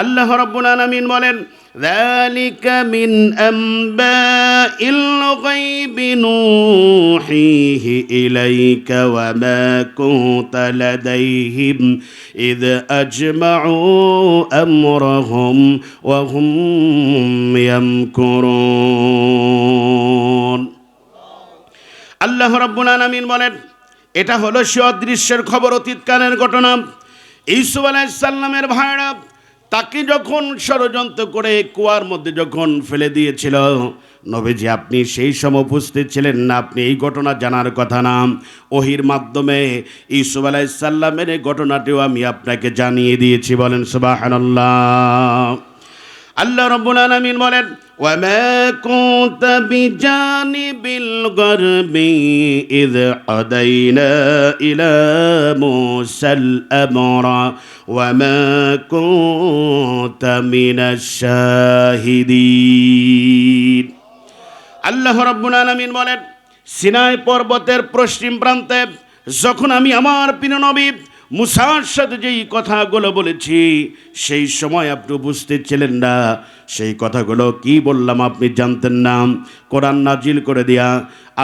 আল্লাহ রাব্বুল আলামিন বলেন, যালিকা মিন আম্বাইল গায়বি নূহিহি ইলাইকা ওয়া মা কুনতা লাদাইহিম ইয আজমাউ আমরাহুম ওয়া হুম ইয়ামকুরুন। আল্লাহ রাব্বুল আলামিন বলেন, এটা হলো সে অদৃশ্যের খবর, অতীতকালের ঘটনা। ইউসুফ আলাইহিস সালামের ভাইরা তাকে যখন ষড়যন্ত্র করে কুয়ার মধ্যে যখন ফেলে দিয়েছিল, নবীজি আপনি সেই সময় উপস্থিত ছিলেন না, আপনি এই ঘটনা জানার কথা না। ওহির মাধ্যমে ইউসুফ আলাইহিস সালামের এই ঘটনাটিও আমি আপনাকে জানিয়ে দিয়েছি। বলেন সুবহানাল্লাহ। আল্লাহ রাব্বুল আলামিন বলেন, ওয়া মা কুনতা বিজানিবিল গারবি ইয আদাইনা ইলা মুসাল আমরা ওয়া মা কুনতা মিনাশ শাহিদিন। আল্লাহ রাব্বুল আলামিন বলেন, সিনাই পর্বতের পশ্চিম প্রান্তে যখন আমি আমার প্রিয় নবী মুসার সাথে যেই কথাগুলো বলেছি, সেই সময় আপনি উপস্থিত ছিলেন না। সেই কথাগুলো কি বললাম আপনি জানতেন না। কোরআন নাজিল করে দিয়া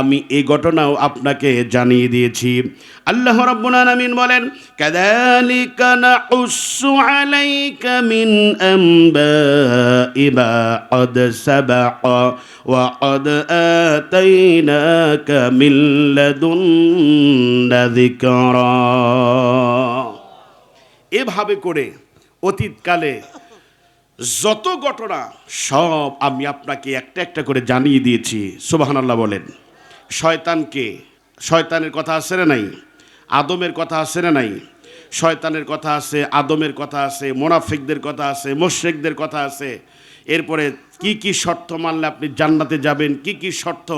আমি এই ঘটনাও আপনাকে জানিয়ে দিয়েছি। আল্লাহ রাব্বুল আলামিন বলেন, কাযালিকা নাউসু আলাইকা মিন আম্বাই মা ক্বাদ সাবাকা ওয়া ক্বাদ আতাইনাকা মিন লাদুন্না যিকরা। এভাবে করে অতীতকালে যত ঘটনা সব আমি আপনাকে একটা একটা করে জানিয়ে দিয়েছি। সুবহানাল্লাহ বলেন। শয়তানকে, শয়তানের কথা আছে না নাই? আদমের কথা আছে না নাই? শয়তানের কথা আছে, আদমের কথা আছে, মুনাফিকদের কথা আছে, মুশরিকদের কথা আছে। এরপরে কি কি শর্ত মানলে আপনি জান্নাতে যাবেন, কি কি শর্ত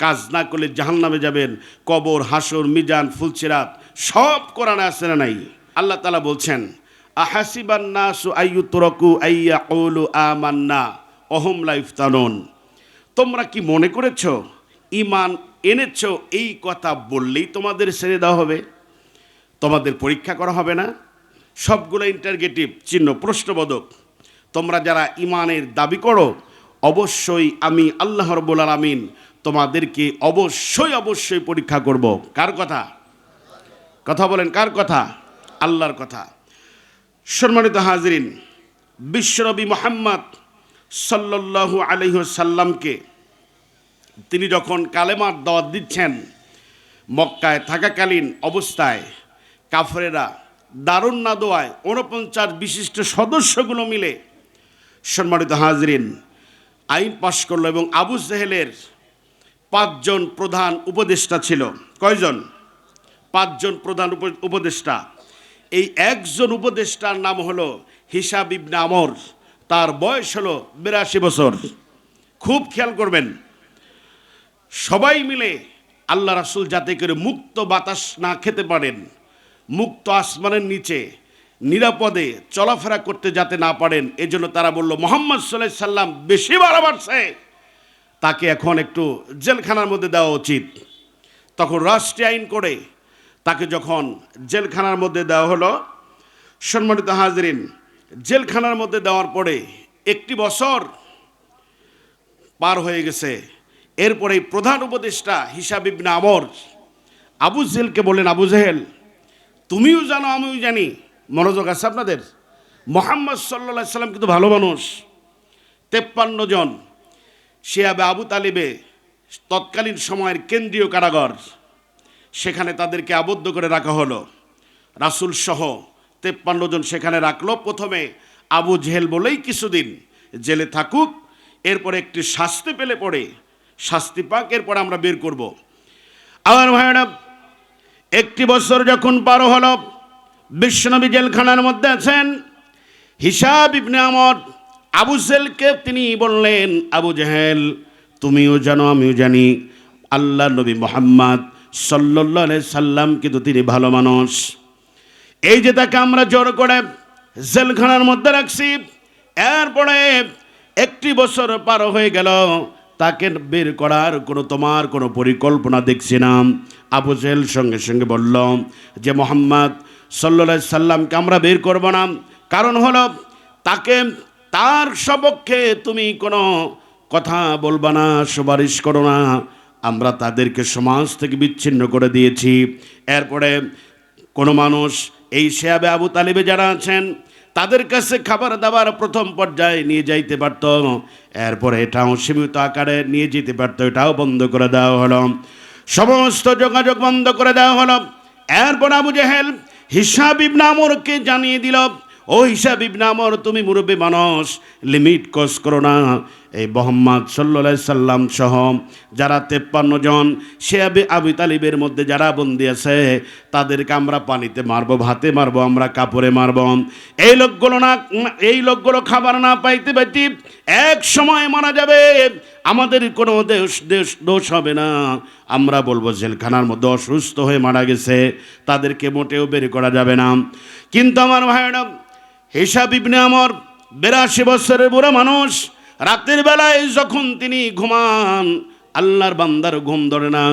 কাজ না করলে জাহান্নামে যাবেন, কবর, হাসর, মিজান, ফুলসিরাত, সব কোরআনে আছে না নাই? আল্লাহ তাআলা বলছেন, আহাসিবান নাসু আইয়ুতরাকু আইয়াকুলু আমান্না ওহুম লা ইফতানুন। তোমরা কি মনে করেছো ঈমান এনেছো এই কথা বললেই তোমাদের ছেড়ে দেওয়া হবে, তোমাদের পরীক্ষা করা হবে না? সবগুলো ইন্টারগেটিভ চিহ্ন, প্রশ্নবোধক। তোমরা যারা ঈমানের দাবি করো, অবশ্যই আমি আল্লাহ রাব্বুল আলামিন তোমাদেরকে অবশ্যই অবশ্যই পরীক্ষা করব। কার কথা? কথা বলেন, কার কথা? আল্লাহর কথা। সম্মানিত হাজরিন, বিশ্বনবী মুহাম্মদ সাল্লাল্লাহু আলাইহি ওয়াসাল্লামকে তিনি যখন কালেমার দাওয়াত দিচ্ছেন, মক্কায় থাকাকালীন অবস্থায় কাফেরেরা দারুন নাদোয়ায় 49 বিশিষ্ট সদস্যগুলো মিলে, সম্মানিত হাজরিন, আইন পাশ করলো এবং আবু জেহেলের 5 জন প্রধান উপদেষ্টা ছিল। কয়জন? 5 জন প্রধান উপদেষ্টা। এই একজন উপদেষ্টার নাম হলো হিসাব ইবনে আমর। তার বয়স হলো 82 বছর। খুব খেয়াল করবেন, সবাই মিলে আল্লাহ রাসূল যাতে করে মুক্ত বাতাস না খেতে পারেন, মুক্ত আসমানের নিচে নিরাপদে চলাফেরা করতে যাতে না পারেন, এজন্য তারা বলল মুহাম্মদ সাল্লাল্লাহু আলাইহি সাল্লাম বেশি বাড়াবাড়ছে, তাকে এখন একটু জেলখানার মধ্যে দেওয়া উচিত। তখন রাষ্ট্রীয় আইন করে তাকে যখন জেলখানার মধ্যে দেওয়া হলো, সম্মানিত হাজরিন, জেলখানার মধ্যে দেওয়ার পরে 1 বছর পার হয়ে গেছে। এরপরে প্রধান উপদেষ্টা হিসাব ইবনে আমর আবু জেহেলকে বললেন, আবু জেহেল, তুমিও জানো আমিও জানি, মনোযোগ আছে আপনাদের, মুহাম্মদ সাল্লাল্লাহু আলাইহি সাল্লাম কিন্তু ভালো মানুষ। 53 জন শিয়াবে আবু তালিবে তৎকালীন সময়ের কেন্দ্রীয় কারাগার, সেখানে তাদেরকে আবদ্ধ করে রাখা হলো। রাসূল সহ 53 জন সেখানে রাখলো। প্রথমে আবু জেহেল বলেই কিছুদিন জেলে থাকুক, এরপরে একটি শাস্তি পেলে পড়ে শাস্তি পাক, এরপরে আমরা বের করব। আমার ভাইরা, 1 বছর যখন পার হলো, বিশ্বনবী জেলখানার মধ্যে আছেন। হিসাব ইবনে আমর আবু জেহেলকে তিনি বললেন, আবু জেহেল, তুমিও জানো আমিও জানি, আল্লাহ নবী মুহাম্মদ সাল্লাল্লাহু আলাইহি সাল্লাম কিন্তু তিনি ভালো মানুষ। এই যে তাকে আমরা জোর করে জেলখানার মধ্যে রাখছি, এরপরে 1 বছর পার হয়ে গেল, তাকে বের করার তোমার কোনো পরিকল্পনা দেখছি না। আবু জেহেল সঙ্গে সঙ্গে বলল যে মুহাম্মদ সাল্লাল্লাহু আলাইহি সাল্লামকে আমরা বের করব না, কারণ হলো তাকে তার সপক্ষে তুমি কোনো কথা বলবা না, সুপারিশ করো না। আমরা তাদেরকে সমাজ থেকে বিচ্ছিন্ন করে দিয়েছি। এরপরে কোনো মানুষ এই শেয়াবে আবু তালিবে যারা আছেন তাদের কাছে খাবার দাবার প্রথম পর্যায়ে নিয়ে যাইতে পারত, এরপরে এটাও সীমিত আকারে নিয়ে যেতে পারত, এটাও বন্ধ করে দেওয়া হলো। সমস্ত যোগাযোগ বন্ধ করে দেওয়া হলো। এরপর আবু জেহেল হিসাব ইবনে আমরকে জানিয়ে দিল, ও হিসাব ইবনে আমর, তুমি মুরব্বী মানুষ, লিমিট ক্রস করো না। এই মোহাম্মদ সাল্লাল্লাহু আলাইহি সাল্লাম সহ যারা 53 জন শেয়াবে আবু তালিবের মধ্যে যারা বন্দী আছে তাদেরকে আমরা পানিতে মারবো, ভাতে মারবো, আমরা কাপড়ে মারবো। এই লোকগুলো খাবার না পাইতে পাইতে এক সময় মারা যাবে। আমাদের কোনো দোষ হবে না। আমরা বলবো জেলখানার মধ্যে অসুস্থ হয়ে মারা গেছে, তাদেরকে মোটেও বের করা যাবে না। কিন্তু আমার ভাইরা, হিসাব ইবনে আমর 82 বছরের বুড়া মানুষ, রাতের বেলায় যখন তিনি ঘুমান, আল্লাহর বান্দার ঘুম ধরে না।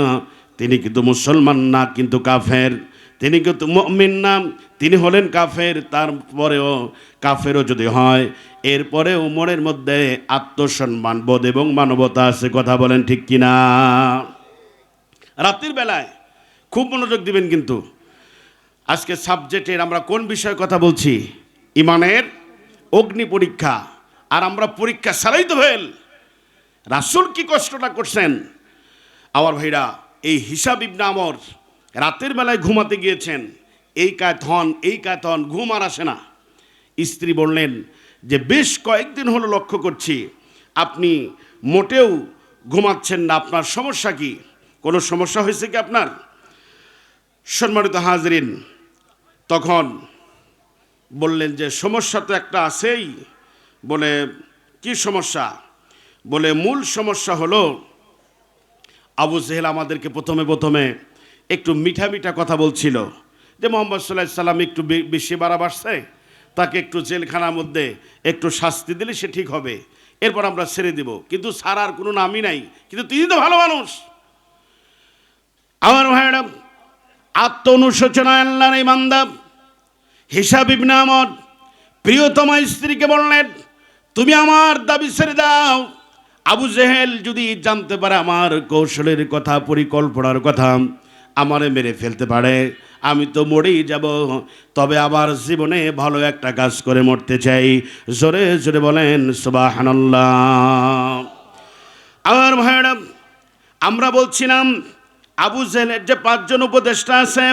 তিনি কিন্তু মুসলমান না, কিন্তু কাফের। তিনি কিন্তু মুমিন না, তিনি হলেন কাফের। তারপরেও কাফেরও যদি হয়, এরপরেও মনের মধ্যে আত্মসম্মান বোধ এবং মানবতা আছে। কথা বলেন ঠিক কিনা? রাতের বেলায় খুব মনোযোগ দিবেন। কিন্তু আজকে সাবজেক্টের আমরা কোন বিষয়ে কথা বলছি? ইমানের অগ্নি পরীক্ষা। আর আমরা পরীক্ষা ছাড়াই তো ফেল। রাসূল কি কষ্টটা করছেন আমার ভাইরা। এই হিসাব ইবনে আমর রাতের বেলায় ঘুমাতে গিয়েছেন, এই কায়তন ঘুম আর আসে না। স্ত্রী বললেন যে বেশ কয়েকদিন হলো লক্ষ্য করছি আপনি মোটেও ঘুমাচ্ছেন না, আপনার সমস্যা কি? কোনো সমস্যা হয়েছে কি আপনার? সম্মানিত হাজরিন, তখন বললেন যে সমস্যা তো একটা আছেই। বলে কি সমস্যা? বলে মূল সমস্যা হলো আবু জেহেল আমাদেরকে প্রথমে একটু মিঠা মিঠা কথা বলছিল যে মুহাম্মদ সাল্লাল্লাহু আলাইহি সাল্লাম একটু বেশি বাড়াবাড়ছে, তাকে একটু জেলখানার মধ্যে একটু শাস্তি দিলে সে ঠিক হবে, এরপর আমরা ছেড়ে দেব। কিন্তু ছাড়ার কোনো নামই নাই। কিন্তু তিনি তো ভালো মানুষ। আমার ভাইরা, আত্ম অনুশোচনায় আল্লাহর এই বান্দা হিসাব ইবনে আমর প্রিয়তমা স্ত্রীকে বললেন, তুমি আমার দাবি ছেড়ে দাও। আবু জেহেল যদি জানতে পারে আমার কৌশলের কথা, পরিকল্পনার কথা, আমারে মেরে ফেলতে পারে। আমি তো মরেই যাব, তবে আবার জীবনে ভালো একটা কাজ করে মরতে চাই। জোরে জোরে বলেন সুবহানাল্লাহ। আমার ভাইরা, আমরা বলছিলাম আবু জেহেলের যে 5 জন উপদেষ্টা আছে,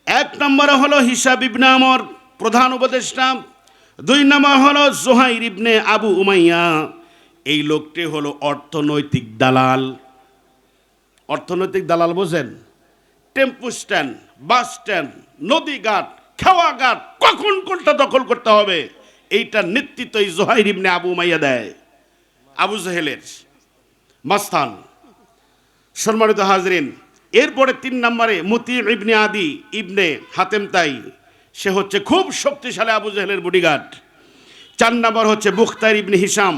1 নম্বরে হলো হিসাব ইবনে আমর, প্রধান উপদেষ্টা। 2 নম্বর হলো জুহাইর ইবনে আবু উমাইয়া। এই লোকটি হলো অর্থনৈতিক দালাল। অর্থনৈতিক দালাল বোঝেন? টেম্পু স্ট্যান্ড, বাস স্ট্যান্ড, নদী ঘাট, খাওয়া ঘাট, কখন কোনটা দখল করতে হবে, এইটার নেতৃত্ব এই জুহাইর ইবনে আবু উমাইয়া দেয়। আবু জেহেলের মাস্তান। সম্মানিত হাজরিন, এরপরে 3 নম্বরে মুতি ইবনে আদি ইবনে হাতেম তাই, সে হচ্ছে খুব শক্তিশালী আবু জেহেলের বডিগার্ড। 4 নম্বর হচ্ছে বুখতার ইবনে হিসাম,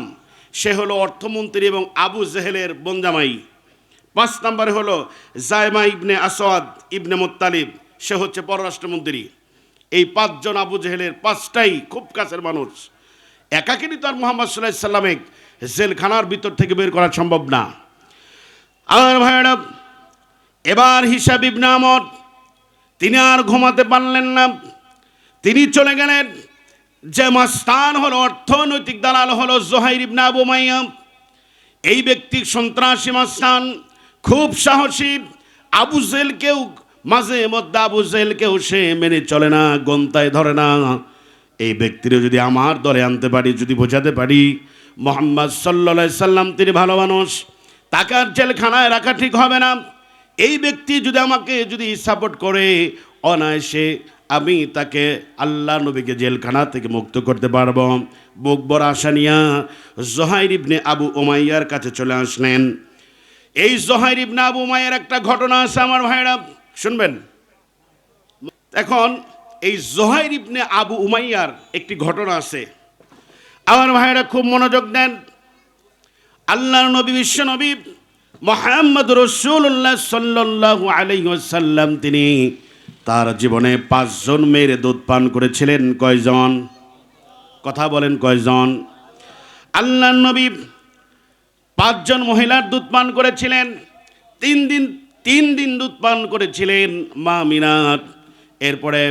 সে হলো অর্থমন্ত্রী এবং আবু জেহেলের বনজামাই। 5 নম্বরে হলো জায়মা ইবনে আসওয়াদ ইবনে মুত্তালিব, সে হচ্ছে পররাষ্ট্রমন্ত্রী। এই 5 জন আবু জেহেলের 5টাই খুব কাছের মানুষ। একাকিনী তো আর মুহাম্মদ সাল্লাল্লাহু আলাইহি সাল্লামকে জেলখানার ভিতর থেকে বের করা সম্ভব না। আমার ভাইরা, এবার হিসাব ইবনে আমর তিনি আর ঘুমাতে পারলেন না। তিনি চলে গেলেন। যে মাস্তান হলো, অর্থনৈতিক দালাল হলো জুহাইর ইবনে আবু উমাইয়া। এই ব্যক্তি সন্ত্রাসী মাস্তান, খুব সাহসী। আবু জেহেলকেও মাঝে মধ্যে আবু জেহেলকেও সে মেনে চলে না, গন্তায় ধরে না। এই ব্যক্তিরও যদি আমার দলে আনতে পারি, যদি বোঝাতে পারি মুহাম্মদ সাল্লাল্লাহু আলাইহি সাল্লাম তিনি ভালো মানুষ, তাকে আর জেলখানায় রাখা ঠিক হবে না। এই ব্যক্তি যদি আমাকে সাপোর্ট করে, অনায়াসে আমি তাকে আল্লাহ নবীকে জেলখানা থেকে মুক্ত করতে পারবো। বুক বড় আশা নিয়া জুহাইর ইবনে আবু উমাইয়ার কাছে চলে আসলেন। এই জুহাইর ইবনে আবু উমাইয়ার একটা ঘটনা আছে আমার ভাইরা, শুনবেন। এখন এই জুহাইর ইবনে আবু উমাইয়ার একটি ঘটনা আছে আমার ভাইরা, খুব মনোযোগ দেন। আল্লাহর নবী, বিশ্ব নবী মুহাম্মদ রাসূলুল্লাহ সাল্লাল্লাহু আলাইহি ওয়াসাল্লাম তিনি তার জীবনে 5 জন মেয়ের দুধ পান করেছিলেন। কয়জন? কথা বলেন কয়জন? আল্লাহ নবী 5 জন মহিলার দুধ পান করেছিলেন। 3 দিন দুধ পান করেছিলেন মা মিনাত। এরপরে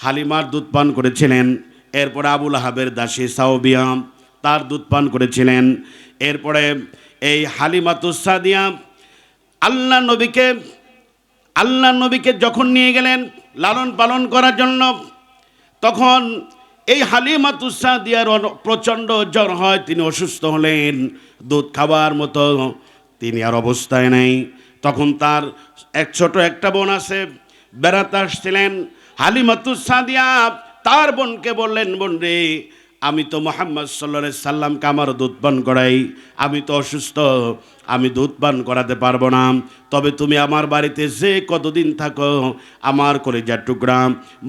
হালিমার দুধ পান করেছিলেন। এরপরে আবুল আহাবের দাসী সাওবিয়া তার দুধ পান করেছিলেন। এরপরে এই হালিমাতুস সাদিয়া আল্লাহ নবীকে যখন নিয়ে গেলেন লালন পালন করার জন্য, তখন এই হালিমাতুস সাদিয়ার প্রচণ্ড জ্বর হয়, তিনি অসুস্থ হলেন, দুধ খাবার মতো তিনি আর অবস্থায় নেই। তখন তার ছোট একটা বোন আছে, বেড়াতে আসছিলেন। হালিমাতুস সাদিয়া তার বোনকে বললেন, বোন রে, আমি তো মুহাম্মদ সাল্লাল্লাহু আলাইহি সাল্লামকে আমার দুধ পান করাই, আমি তো অসুস্থ, আমি দুধ পান করাতে পারবো না, তবে তুমি আমার বাড়িতে যে কতদিন থাকো আমার কলিজার টুকরা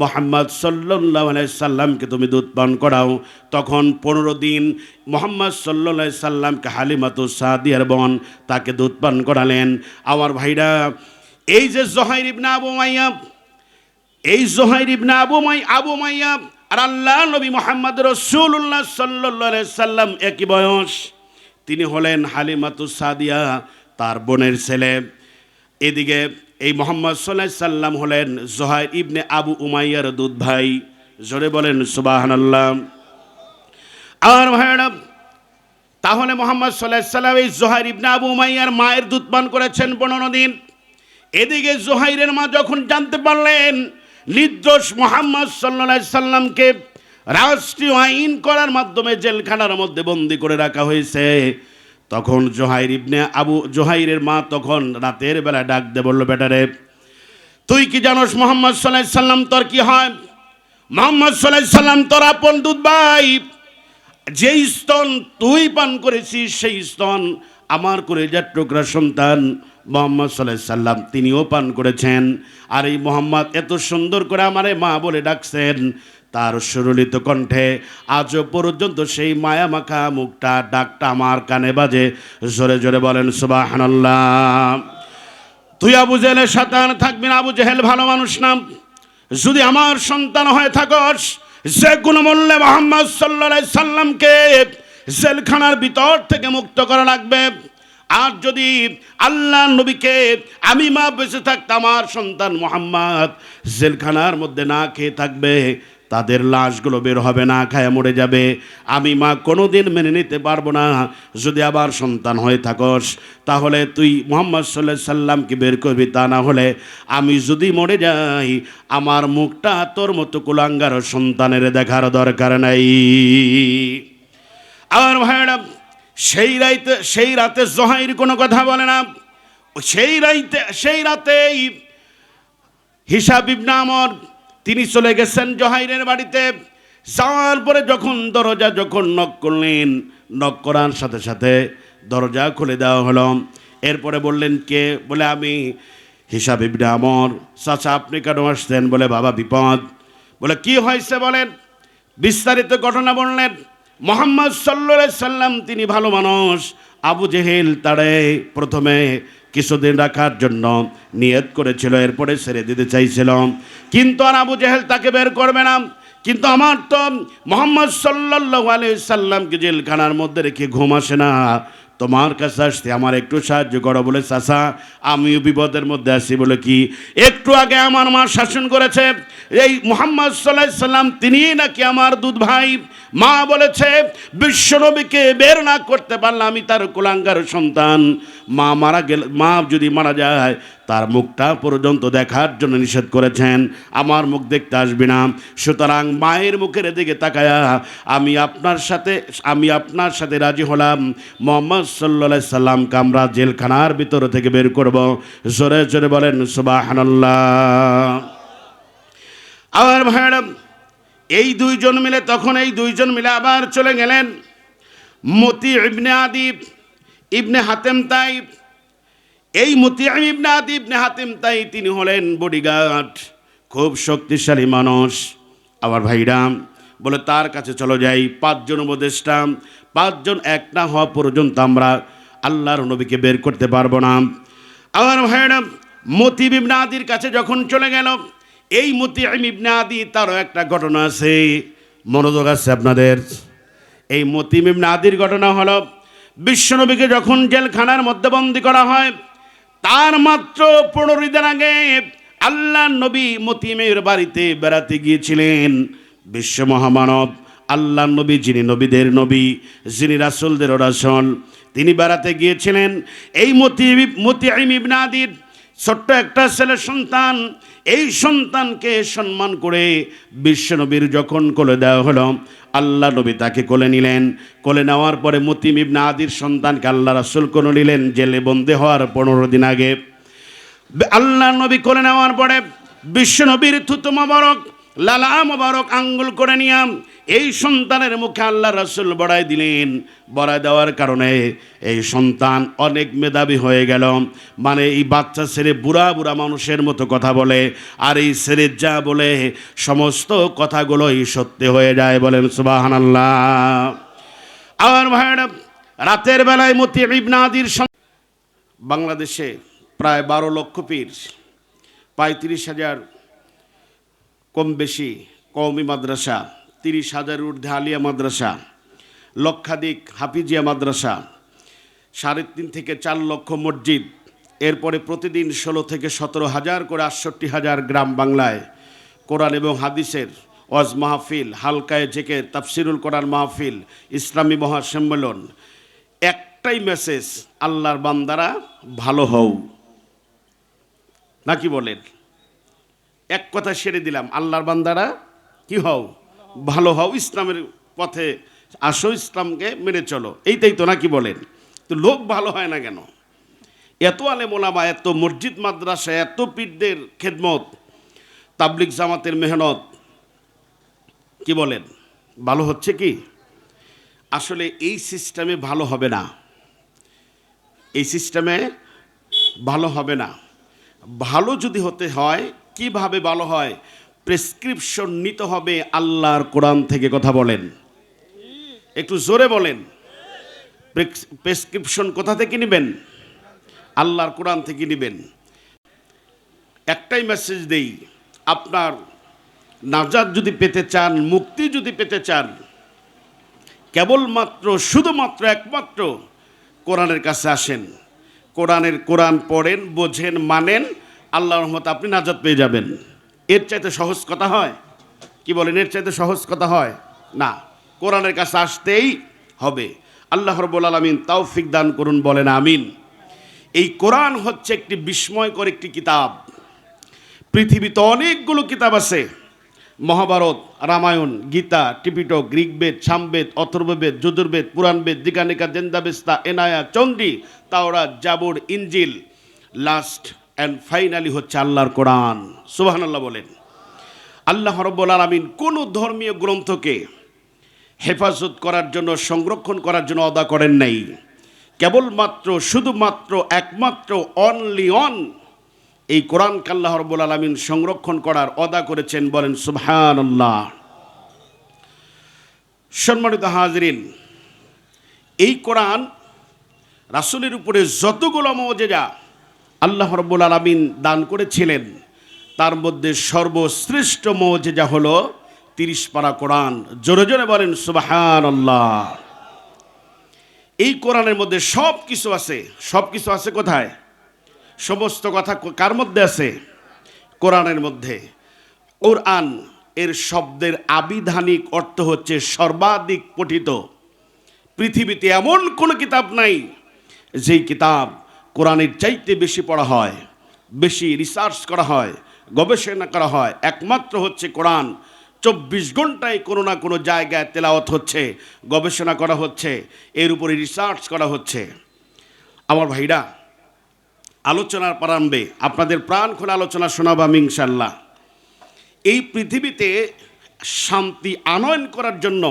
মুহাম্মদ সাল্লাল্লাহু আলাইহি সাল্লামকে তুমি দুধ পান করাও। তখন 15 দিন মুহাম্মদ সাল্লাল্লাহু আলাইহি সাল্লামকে হালিমাতুস সাদিয়ার বোন তাকে দুধ পান করালেন। আমার ভাইরা, এই যে জুহাইর ইবনে আবু উমাইয়া, এই জুহাইর ইবনে আবু উমাইয়া আর আল্লাহ নবী মুহাম্মদ রাসূলুল্লাহ সাল্লাল্লাহু আলাইহি সাল্লাম একই বয়স। তিনি হলেন হালিমাতুস সাদিয়া তার বোনের ছেলে। এদিকে এই মুহাম্মদ সাল্লাল্লাহু আলাইহি সাল্লাম হলেন জুহাইর ইবনে আবু উমাইয়ার দুধ ভাই। জোরে বলেন সুবহানাল্লাহ। আর ভাইরা, তাহলে মুহাম্মদ সাল্লাল্লাহু আলাইহি সাল্লাম এই জুহাইর ইবনে আবু উমাইয়ার মায়ের দুধ পান করেছেন 15 দিন। এদিকে জুহাইরের মা যখন জানতে পারলেন নির্দোষ মুহাম্মদ সাল্লাল্লাহু আলাইহি সাল্লামকে রাষ্ট্রীয় আইন করার মাধ্যমে জেলখানার মধ্যে বন্দি করে রাখা হয়েছে, তখন জুহাইরের মা তখন রাতের বেলা ডাক দিয়ে বলল, বেটারে, তুই কি জানোস মুহাম্মদ সাল্লাল্লাহু আলাইহি সাল্লাম তোর কি হয়? মুহাম্মদ সাল্লাল্লাহু আলাইহি সাল্লাম তোর আপন দুধ ভাই। যেই স্তন তুই পান করেছিস সেই স্তন আমার কলিজার টুকরা সন্তান মুহাম্মদ সাল্লাল্লাহু আলাইহি সাল্লাম তিনিও পান করেছেন। আর এই মুহাম্মদ এত সুন্দর করে আমারে মা বলে ডাকছেন, তার সুরলিত কণ্ঠে আজও পর্যন্ত সেই মায়া মাখা মুখটা, ডাকটা আমার কানে বাজে। জোরে জোরে বলেন সুবহানাল্লাহ। তুই আবু জেহেলের শয়তান থাকবি না, আবু জেহেল ভালো মানুষ না। যদি আমার সন্তান হয়ে থাকস, যে কোনো মূল্যে মুহাম্মদ সাল্লাল্লাহু আলাইহি সাল্লামকে জেলখানার ভিতর থেকে মুক্ত করা লাগবে। আর যদি আল্লাহ নবীকে আমি মা বেঁচে থাকতে আমার সন্তান মুহাম্মদ জেলখানার মধ্যে না খেয়ে থাকবে, তাদের লাশগুলো বের হবে, না খায় মরে যাবে, আমি মা কোনোদিন মেনে নিতে পারবো না। যদি আবার সন্তান হয়ে থাকস, তাহলে তুই মুহাম্মদ সাল্লাল্লাহু আলাইহি সাল্লামকে বের করবি, তা না হলে আমি যদি মরে যাই আমার মুখটা তোর মতো কুলাঙ্গার সন্তানের দেখার দরকার নাই। আর ভাইরা, সেই রাতে জুহাইর কোনো কথা বলে না। সেই রাতেই হিসাব ইবনে আমর তিনি চলে গেছেন জুহাইরের বাড়িতে। যাওয়ার পরে যখন দরজা নক করলেন, নক করার সাথে সাথে দরজা খুলে দেওয়া হলো। এরপরে বললেন কে? বলে আমি হিসাব ইবনে আমর। চাচা আপনি কেন আসছেন? বলে বাবা বিপদ। বলে কি হয়েছে বলেন। বিস্তারিত ঘটনা বললেন। মুহাম্মদ সাল্লাল্লাহু আলাইহি সাল্লাম তিনি ভালো মানুষ। আবু জেহেল তারে প্রথমে কিছুদিন রাখার জন্য নিয়ত করেছিল, এরপরে ছেড়ে দিতে চাইছিল, কিন্তু আর আবু জেহেল তাকে বের করবে না। কিন্তু আমার তো মুহাম্মদ সাল্লাল্লাহু আলাইহি সাল্লামকে জেলখানার মধ্যে রেখে ঘুম আসে না, তোমার কাছে আসতে আমার একটু সাহায্য করো। বলে চাচা আমিও বিপদের মধ্যে আছি। বলে কি? একটু আগে আমার মা শাসন করেছে এই মুহাম্মদ সাল্লাল্লাহু আলাইহি সাল্লাম তিনি নাকি আমার দুধ ভাই। মা বলেছে বিশ্বনবীকে বের না করতে পারলে আমি তার কুলাঙ্গার সন্তান। মা যদি মারা যায় তার মুখটা পর্যন্ত দেখার জন্য নিষেধ করেছেন, আমার মুখ দেখতে আসবি না। সুতরাং মায়ের মুখের দিকে তাকায়া আমি আপনার সাথে রাজি হলাম, মুহাম্মদ সাল্লাল্লাহু আলাইহি সাল্লামকে আমরা জেলখানার ভিতর থেকে বের করব। জোরে জোরে বলেন সুবহানাল্লাহ। আর ভাইরা, এই দুইজন মিলে আবার চলে গেলেন মতি ইবনে আদি ইবনে হাতেম তাই। এই মতি ইবনে আদি ইবনে হাতেম তাই তিনি হলেন বডিগার্ড, খুব শক্তিশালী মানুষ। আমার ভাইরা বলে তার কাছে চলো যাই। 5 জন উপদেষ্টা, 5 জন এক না হওয়া পর্যন্ত আমরা আল্লাহর নবীকে বের করতে পারবো না। আমার ভাইরা মতি ইবনে আদির কাছে যখন চলে গেল, এই মতি ইবনে আদি তারও একটা ঘটনা আছে। মনোযোগ আছে আপনাদের? এই মতিম ইবনে আদির ঘটনা হলো, বিশ্বনবীকে যখন জেলখানার মধ্যে বন্দী করা হয়, তার মাত্র 15 দিন আগে আল্লাহ নবী মতিমের বাড়িতে বেড়াতে গিয়েছিলেন। বিশ্ব মহামানব আল্লাহ নবী, যিনি নবীদের নবী, যিনি রাসূলদেরও রাসূল, তিনি বেড়াতে গিয়েছিলেন। এই মতিম ইবনে আদির ছোট্ট একটা ছেলে সন্তান, এই সন্তানকে সম্মান করে বিশ্বনবীর যখন কোলে দেওয়া হলো, আল্লাহ নবী তাকে কোলে নিলেন। কোলে নেওয়ার পরে মতিম ইবনে আদির সন্তানকে আল্লাহ রাসূল কোলে নিলেন জেলে বন্দী হওয়ার 15 দিন আগে। আল্লাহ নবী কোলে নেওয়ার পরে বিশ্বনবীর থুতু মোবারক, লালা মোবারক আঙ্গুল করে নিয়ে এই সন্তানের মুখে আল্লাহ রাসূল বড়াই দিলেন। বড়াই দেওয়ার কারণে এই সন্তান অনেক মেধাবী হয়ে গেল। মানে এই বাচ্চা ছেলে বুড়া বুড়া মানুষের মতো কথা বলে, আর এই ছেলে যা বলে সমস্ত কথাগুলোই সত্যি হয়ে যায়। বলেন সুবহানাল্লাহ। আর ভাইরা, রাতের বেলায় মতিম ইবনে আদির বাংলাদেশে প্রায় 12 লক্ষ পীর, 35,000 কম বেশি কওমি মাদ্রাসা, 30,000 ঊর্ধ্বে আলিয়া মাদ্রাসা, লক্ষাধিক হাফিজিয়া মাদ্রাসা, 3.5 থেকে 4 লক্ষ মসজিদ, এরপরে প্রতিদিন 16 থেকে 17,000 করে 68,000 গ্রাম বাংলায় কোরআন এবং হাদিসের ওয়াজ মাহফিল, হালকায়ে জিকির, তাফসিরুল কোরআন মাহফিল, ইসলামী মহাসম্মেলন। একটাই মেসেজ, আল্লাহর বান্দারা ভালো হও। নাকি বলেন? এক কথা সেরে দিলাম, আল্লাহর বান্দারা কি হও? ভালো হও, ইসলামের পথে আসো, ইসলামকে মেনে চলো, এইটাই তো নাকি বলেন? তো লোক ভালো হয় না কেন? এত আলেম ওলামা, এত মসজিদ মাদ্রাসা, এত পীরদের খেদমত, তাবলিগ জামাতের মেহনত, কি বলেন ভালো হচ্ছে কি? আসলে এই সিস্টেমে ভালো হবে না, এই সিস্টেমে ভালো হবে না। ভালো যদি হতে হয়, কিভাবে ভালো হয়? প্রেসক্রিপশন নিতে হবে আল্লাহর কোরআন থেকে। কথা বলেন, একটু জোরে বলেন। প্রেসক্রিপশন কোথা থেকে নেবেন? আল্লাহর কোরআন থেকে নেবেন। একটাই মেসেজ দেই, আপনার নাজাত যদি পেতে চান, মুক্তি যদি পেতে চান, কেবলমাত্র শুধুমাত্র একমাত্র কোরআনের কাছে আসেন। কোরআন পড়েন, বোঝেন, মানেন, আল্লাহর রহমতে আপনি নাজাত পেয়ে যাবেন। এর চাইতে সহজ কথা হয়? কি বলেন, এর চাইতে সহজ কথা হয় না। কোরআনের কাছে আসতেই হবে। আল্লাহ রাব্বুল আলামিন তৌফিক দান করুন, বলেন আমিন। এই কোরআন হচ্ছে একটি বিস্ময়কর একটি কিতাব। পৃথিবীতে অনেকগুলো কিতাব আছে, মহাভারত, রামায়ণ, গীতা, ত্রিপিটক, ঋগ্বেদ, সামবেদ, অথর্ববেদ, যজুর্বেদ, পুরাণবেদ, দিগানিকা, জেন্দাবেস্তা, এনায়া, চণ্ডী, তাওরাত, জাবুর, ইনজিল, লাস্ট অ্যান্ড ফাইনালি হচ্ছে আল্লাহর কোরআন। সুবহানাল্লাহ বলেন। আল্লাহ রাব্বুল আলামিন কোন ধর্মীয় গ্রন্থকে হেফাজত করার জন্য, সংরক্ষণ করার জন্য অদা করেন নাই। কেবলমাত্র শুধুমাত্র একমাত্র অনলি অন এই কোরআনকে আল্লাহ রাব্বুল আলামিন সংরক্ষণ করার অদা করেছেন। বলেন সুবহানাল্লাহ। সম্মানিত হাজরিন, এই কোরআন রাসূলের উপরে যতগুলো মুজিজা আল্লাহ রাব্বুল আলামিন দান করেছিলেন, তার মধ্যে সর্বশ্রেষ্ঠ মুজিজা হলো 30 পারা কোরআন। জোরে জোরে বলেন সুবহানাল্লাহ। এই কোরআনের মধ্যে সব কিছু আছে। সব কিছু আছে কোথায়? সমস্ত কথা কার মধ্যে আছে? কোরআনের মধ্যে। কোরআন এর শব্দের আবিধানিক অর্থ হচ্ছে সর্বাধিক পঠিত। পৃথিবীতে এমন কোনো কিতাব নাই যেই কিতাব কোরআনের চাইতে বেশি পড়া হয়, বেশি রিসার্চ করা হয়, গবেষণা করা হয়। একমাত্র হচ্ছে কোরআন। 24 ঘন্টায় কোনো না কোনো জায়গায় তেলাওয়াত হচ্ছে, গবেষণা করা হচ্ছে, এর উপরে রিসার্চ করা হচ্ছে। আমার ভাইরা, আলোচনার প্রারম্ভে আপনাদের প্রাণ খোলা আলোচনা শোনাবো আমি ইনশাআল্লাহ। এই পৃথিবীতে শান্তি আনয়ন করার জন্য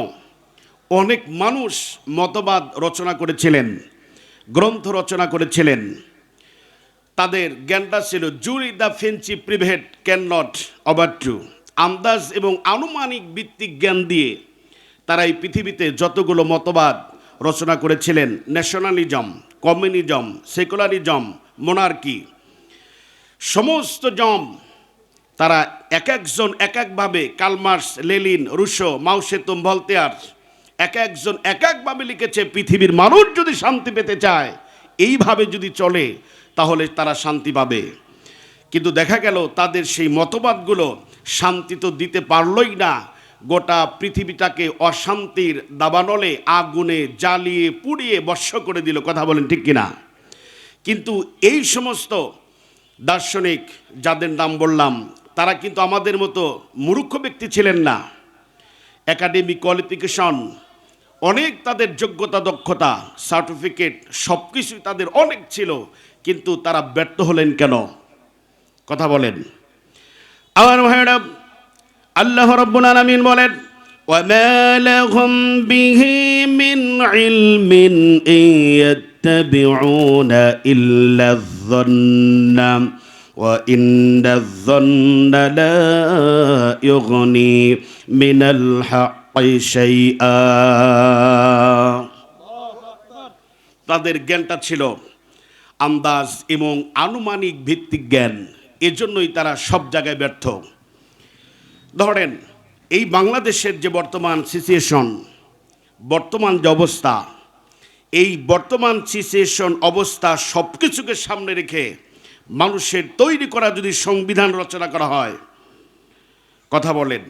অনেক মানুষ মতবাদ রচনা করেছিলেন, গ্রন্থ রচনা করেছিলেন। তাদের জ্ঞানটা ছিল জুরি the fancy private can not ওভারট্রু। আন্দাজ এবং আনুমানিক ভিত্তিক জ্ঞান দিয়ে তারা এই পৃথিবীতে যতগুলো মতবাদ রচনা করেছিলেন, ন্যাশনালিজম, কমিউনিজম, সেকুলারিজম, মোনার্কি, সমস্ত জম তারা এক একজন এক একভাবে, কালমার্স, লেনিন, রুশো, মাও সেতুং, ভলতেয়ার এক একজন এক একভাবে লিখেছে পৃথিবীর মানুষ যদি শান্তি পেতে চায়, এইভাবে যদি চলে তাহলে তারা শান্তি পাবে। কিন্তু দেখা গেল তাদের সেই মতবাদগুলো শান্তি তো দিতে পারলই না, গোটা পৃথিবীটাকে অশান্তির দাবানলে আগুনে জ্বালিয়ে পুড়িয়ে ভস্ম করে দিল। কথা বলেন ঠিক কিনা? কিন্তু এই সমস্ত দার্শনিক যাদের নাম বললাম, তারা কিন্তু আমাদের মতো মূর্খ ব্যক্তি ছিলেন না। একাডেমিক কোয়ালিফিকেশন, অনেক তাদের যোগ্যতা, দক্ষতা, সার্টিফিকেট সব কিছুই তাদের অনেক ছিল, কিন্তু তারা ব্যর্থ হলেন কেন? কথা বলেন। আমার ভাইরা, আল্লাহ রাব্বুল আলামিন বলেন, ওয়ামা লাহুম বিহি মিন ইলমিন ইয়াত্তাবিউনা ইল্লা যন্না ওয়া ইন্নায-যন্না লা ইউগনি মিনাল হাক্কি শাইআ। তাদের জ্ঞানটা ছিল আন্দাজ এবং আনুমানিক ভিত্তিক জ্ঞান, এজন্যই তারা সব জায়গায় ব্যর্থ। ধরেন এই বাংলাদেশের যে বর্তমান সিচুয়েশন, বর্তমান যে অবস্থা, এই বর্তমান সিচুয়েশন অবস্থা সব কিছুকে সামনে রেখে মানুষের তৈরি করা যদি সংবিধান রচনা করা হয়, কথা বলেন,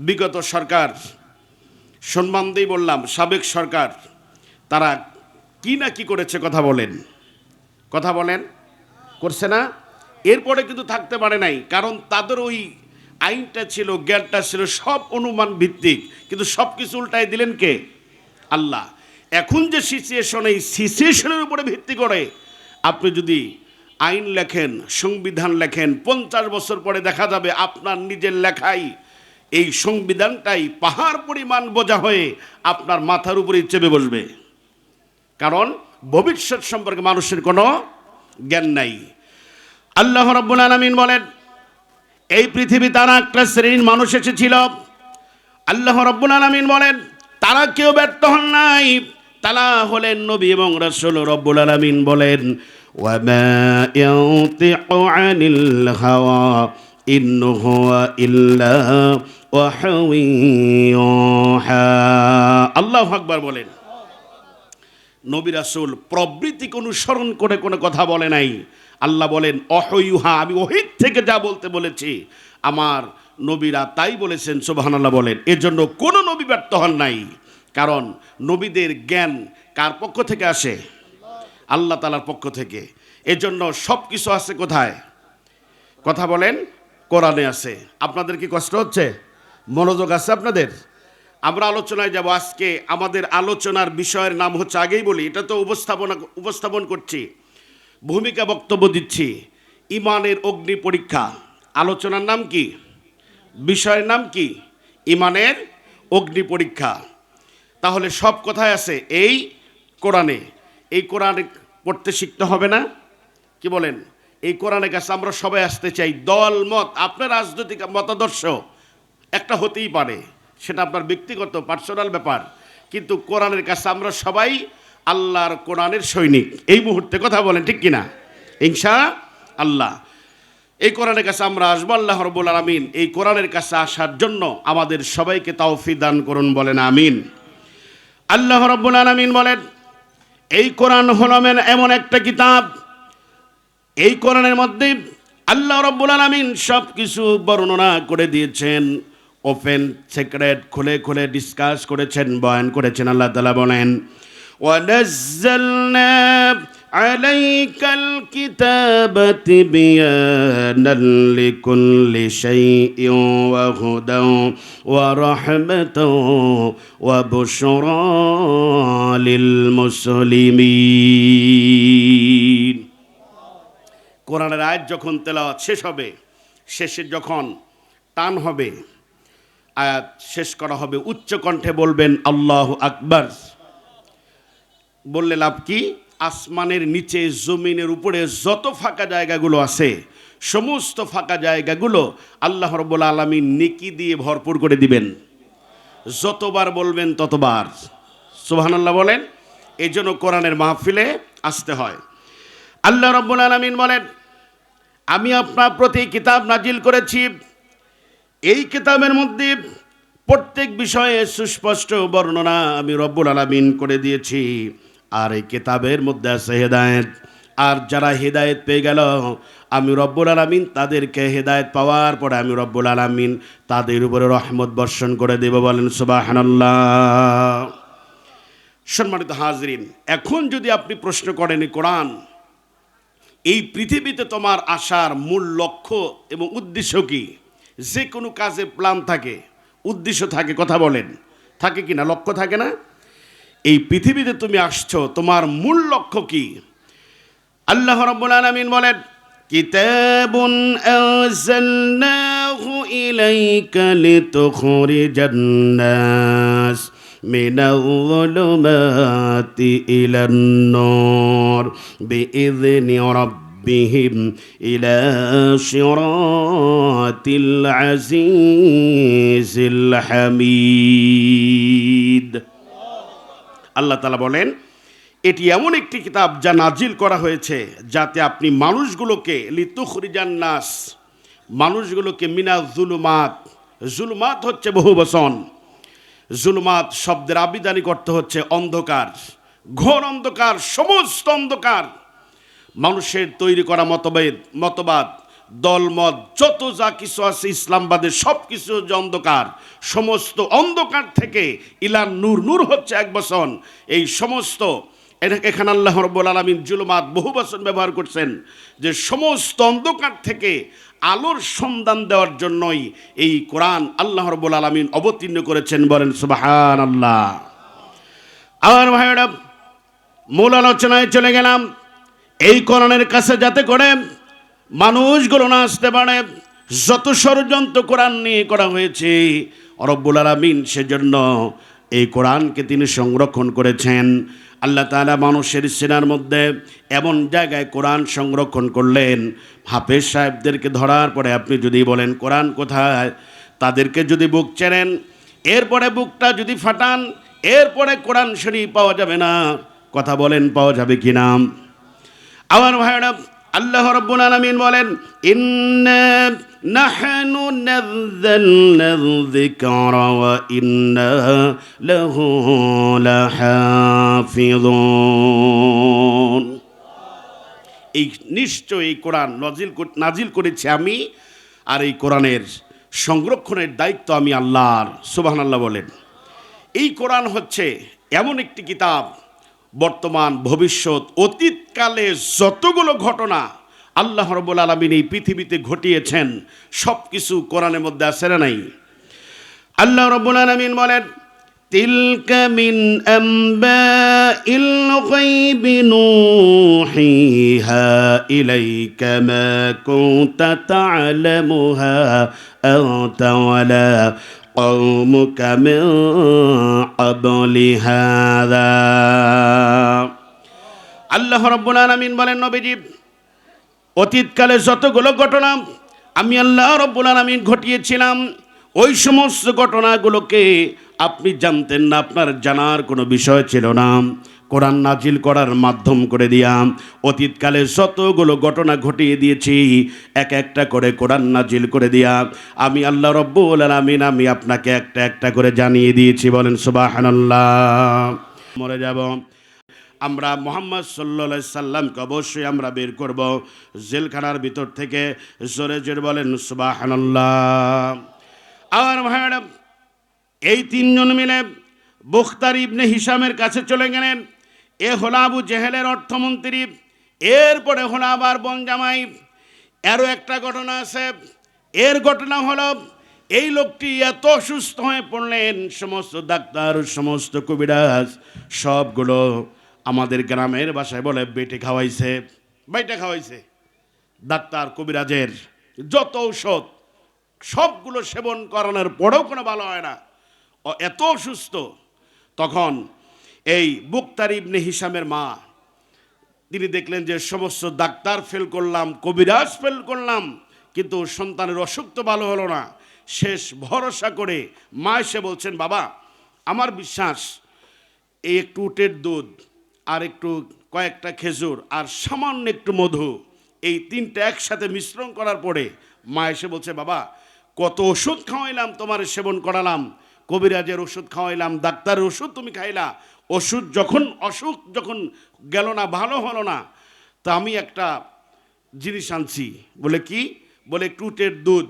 বিগত সরকার, সম্মান দিয়ে বললাম সাবেক সরকার, তারা কি না কি করেছে, কথা বলেন, কথা বলেন, করছে না? এরপরে কিন্তু থাকতে পারে নাই, কারণ তাদের ওই আইনটা ছিল, জ্ঞানটা ছিল সব অনুমান ভিত্তিক, কিন্তু সব কিছু উল্টাই দিলেন কে? আল্লাহ। এখন যে সিচুয়েশন, এই সিচুয়েশনের উপরে ভিত্তি করে আপনি যদি আইন লেখেন, সংবিধান লেখেন, 50 বছর পরে দেখা যাবে আপনার নিজের লেখাই এই সংবিধানটাই পাহাড় পরিমাণ বোঝা হয়ে আপনার মাথার উপরেই চেপে বসবে, কারণ ভবিষ্যৎ সম্পর্কে মানুষের কোনো জ্ঞান নাই। আল্লাহ রাব্বুল আলামিন বলেন, এই পৃথিবী তারা একটা শ্রেণীর মানুষ এসেছিল, আল্লাহ রাব্বুল আলামিন বলেন তারা কেউ ব্যর্থ হন নাই, তারা হলেন নবী এবং রাসূল। রাব্বুল আলামিন বলেন, ওয়ামা ইয়ানতিকু আনিল হাওয়া ইন হুয়া ইল্লা ওয়াহয়ুন ইউহা। আল্লাহু আকবার বলেন। নবী রাসূল প্রবৃত্তিকে অনুসরণ করে কোনো কথা বলে নাই। আল্লাহ বলেন অহয়ুহা, আমি ওহীর থেকে যা বলতে বলেছি আমার নবীরা তাই বলেছেন। সুবহানাল্লাহ বলেন। এজন্য কোনো নবী ব্যর্থ হন নাই, কারণ নবীদের জ্ঞান কার পক্ষ থেকে আসে? আল্লাহ তাআলার পক্ষ থেকে। এজন্য সব কিছু আছে কোথায়? কথা বলেন, কোরআনে আছে। আপনাদের কি কষ্ট হচ্ছে? মনোযোগ আছে আপনাদের? আমরা আলোচনায় যাব। আজকে আমাদের আলোচনার বিষয়ের নাম হচ্ছে, আগেই বলি, এটা তো উপস্থাপন করছি, ভূমিকা বক্তব্য দিচ্ছি, ইমানের অগ্নি পরীক্ষা। আলোচনার নাম কি? বিষয়ের নাম কি? ইমানের অগ্নি পরীক্ষা। তাহলে সব কথাই আছে এই কোরআনে। এই কোরআনে পড়তে শিখতে হবে না? কি বলেন? এই কোরআনের কাছে আমরা সবাই আসতে চাই। দল মত, আপনার রাজনৈতিক মতাদর্শ একটা হতেই পারে, সেটা আপনার ব্যক্তিগত পার্সোনাল ব্যাপার, কিন্তু কোরআনের কাছে আমরা সবাই আল্লাহর কোরআনের সৈনিক এই মুহূর্তে। কথা বলেন ঠিক কিনা? ইনশাআল্লাহ এই কোরআনের কাছে আমরা আসবো। আল্লাহ রাব্বুল আলামিন এই কোরআনের কাছে আসার জন্য আমাদের সবাইকে তৌফিক দান করুন, বলেন আমিন। আল্লাহ রাব্বুল আলামিন বলেন, এই কোরআন হলো এমন একটা কিতাব, এই কোরআনের মধ্যে আল্লাহ রাব্বুল আলামিন সব কিছু বর্ণনা করে দিয়েছেন, ওপেন সিক্রেট খুলে খুলে ডিসকাস করেছেন, বয়ান করেছেন। আল্লাহ তাআলা বলেন, ওয়ানাজ্জালনা আলাইকাল কিতাবা তিবয়ানাল লিকুল্লি শাইইন ওয়া হুদান ওয়া রাহমাতান ওয়া বুশরা লিল মুসলিমিন। কোরআনের আয়াত যখন তেলাওয়াত শেষ হবে, শেষে যখন টান হবে, আয়াত শেষ করা হবে, উচ্চ কণ্ঠে বলবেন আল্লাহু আকবার। বললে লাভ কি? আসমানের নিচে, জমিনের উপরে যত ফাঁকা জায়গাগুলো আছে, সমস্ত ফাঁকা জায়গাগুলো আল্লাহ রাব্বুল আলামিন নেকি দিয়ে ভরপুর করে দিবেন। যতবার বলবেন ততবার। সুবহানাল্লাহ বলেন। এই জন্য কোরআনের মাহফিলে আসতে হয়। আল্লাহ রাব্বুল আলামিন বলেন, আমি আপনার প্রতি কিতাব নাজিল করেছি, এই কিতাবের মধ্যে প্রত্যেক বিষয়ে সুস্পষ্ট বর্ণনা আমি রব্বুল আলামিন করে দিয়েছি। আর এই কিতাবের মধ্যে আছে হেদায়েত। আর যারা হেদায়েত পেয়ে গেল, আমি রব্বুল আলামিন তাদেরকে হেদায়েত পাওয়ার পরে আমি রব্বুল আলামিন তাদের উপরে রহমত বর্ষণ করে দেব। বলেন সুবহানাল্লাহ। সম্মানিত হাজরিন, এখন যদি আপনি প্রশ্ন করেন কোরআন এই পৃথিবীতে তোমার আসার মূল লক্ষ্য এবং উদ্দেশ্য কি? যে কোনো কাজে প্ল্যান থাকে, উদ্দেশ্য থাকে, কথা বলেন, থাকে কি না? লক্ষ্য থাকে না? এই পৃথিবীতে তুমি আসছো, তোমার মূল লক্ষ্য কি? আল্লাহ রাব্বুল আলামিন বলেন, কিতাবুন আনজালনাহু ইলাইকা লিতুখরিজান নাস মিনাল যুলুমাতি ইলান নূর বিইذনি রাব্বিহিম ইলা সিরাতিল আজিজিল হামিদ। আল্লাহ তাআলা বলেন, এটি এমন একটি কিতাব যা নাজিল করা হয়েছে যাতে আপনি মানুষগুলোকে লিতুখরিজান নাস, মানুষগুলোকে মিনাজ জুলুমাত, জুলুমাত হচ্ছে বহু বচন, জুলুমাত শব্দের আবিধানিক অর্থ হচ্ছে অন্ধকার, ঘোর অন্ধকার, সমস্ত অন্ধকার, মানুষের তৈরি করা মতবাদ, দলমত, যত যা কিছু আছে ইসলামবাদের সব কিছু হচ্ছে অন্ধকার। সমস্ত অন্ধকার থেকে ইলান নূর, নূর হচ্ছে এক বচন। এই সমস্ত এখানে আল্লাহ রাব্বুল আলামিন জুলুমাত বহু বচন ব্যবহার করছেন, যে সমস্ত অন্ধকার থেকে আলোর সন্ধান দেওয়ার জন্যই এই কোরআন আল্লাহ রাব্বুল আলামিন অবতীর্ণ করেছেন। বলেন সুবহানাল্লাহ। আমার ভাইরা, মূল আলোচনায় চলে গেলাম। এই কোরআনের কাছে যাতে করে মানুষগুলো না আসতে পারে, যত ষড়যন্ত্র কোরআন নিয়ে করা হয়েছে রব্বুল আলামিন সেজন্য এই কোরআনকে তিনি সংরক্ষণ করেছেন। আল্লাহ তাআলা মানুষের সিনার মধ্যে এমন জায়গায় কোরআন সংরক্ষণ করলেন, হাফেজ সাহেবদেরকে ধরার পরে আপনি যদি বলেন কোরআন কোথায়, তাদেরকে যদি বুক চেনেন, এরপরে বুকটা যদি ফাটান, এরপরে কোরআন শরীফ পাওয়া যাবে না। কথা বলেন, পাওয়া যাবে কি না? আমার ভাইরা, আল্লাহ রাব্বুল আলামিন বলেন, ইন্না নাহনু নাযালনা যিকরা ওয়া ইন্না লাহু লাহাফিযুন। এই নিশ্চয়ই এই কোরআন নাজিল করেছি আমি, আর এই কোরআনের সংরক্ষণের দায়িত্ব আমি আল্লাহর। সুবহানাল্লাহ বলেন। এই কোরআন হচ্ছে এমন একটি কিতাব, বর্তমান, ভবিষ্যৎ, অতীতকালে যতগুলো ঘটনা আল্লাহ রাব্বুল আলামিন এই পৃথিবীতে ঘটিয়েছেন সব কিছু কোরআনের মধ্যে আছে না নাই? আল্লাহ রাব্বুল আলামিন বলেন, তিলকা মিন আম্বাইল গায়বি নূহিহা ইলাইকা মা কুনতা তা'লামুহা আনতা ওয়ালা قومك من قبل هذا। আল্লাহ রাব্বুল আলামিন বলেন, নবীজি, অতীতকালে যতগুলো ঘটনা আমি আল্লাহ রাব্বুল আলামিন ঘটিয়েছিলাম, ওই সমস্ত ঘটনাগুলোকে আপনি জানতেন না, আপনার জানার কোনো বিষয় ছিল না। কোরআন নাজিল করার মাধ্যম করে দিয়া অতীতকালে যতগুলো ঘটনা ঘটিয়ে দিয়েছি, এক একটা করে কোরআন নাজিল করে দিয়া আমি আল্লাহ রাব্বুল আলামিন আমি আপনাকে একটা একটা করে জানিয়ে দিয়েছি। বলেন সুবহানাল্লাহ। মরে যাব আমরা, মুহাম্মদ সাল্লাল্লাহু আলাইহি সাল্লামকে অবশ্যই আমরা বের করব জেলখানার ভিতর থেকে। জোরে জোরে বলেন সুবহানাল্লাহ। আর ভাইরা, এই তিনজন মিলে বুখতার ইবনে হিশামের কাছে চলে গেলেন। এ হলো আবু জেহেলের অর্থমন্ত্রী, এরপরে হলো আবার বনজামাই। আরও একটা ঘটনা আছে। এর ঘটনা হলো, এই লোকটি এত অসুস্থ হয়ে পড়লেন, সমস্ত ডাক্তার, সমস্ত কবিরাজ সবগুলো আমাদের গ্রামের ভাষায় বলে বেটে খাওয়াইছে, বাইটা খাওয়াইছে। ডাক্তার কবিরাজের যত ঔষধ সবগুলো সেবন করানোর পরেও কোনো ভালো হয় না, ও এত অসুস্থ। তখন এই বুখতার ইবনে হিশামের মা, তিনি দেখলেন যে সমস্ত ডাক্তার ফেল করলাম, কবিরাজ ফেল করলাম, কিন্তু সন্তানের অসুখ তো ভালো হলো না। শেষ ভরসা করে মা এসে বলছেন, বাবা, আমার বিশ্বাস এই একটু উটের দুধ আর একটু কয়েকটা খেজুর আর সামান্য একটু মধু, এই তিনটা একসাথে মিশ্রণ করার পরে মা এসে বলছে, বাবা, কত ওষুধ খাওয়াইলাম, তোমার সেবন করালাম, কবিরাজের ওষুধ খাওয়াইলাম, ডাক্তারের ওষুধ তুমি খাইলা, ওষুধ যখন অসুখ যখন গেল না, ভালো হলো না, তা আমি একটা জিনিস আনছি। বলে কি? বলে একটু উটের দুধ,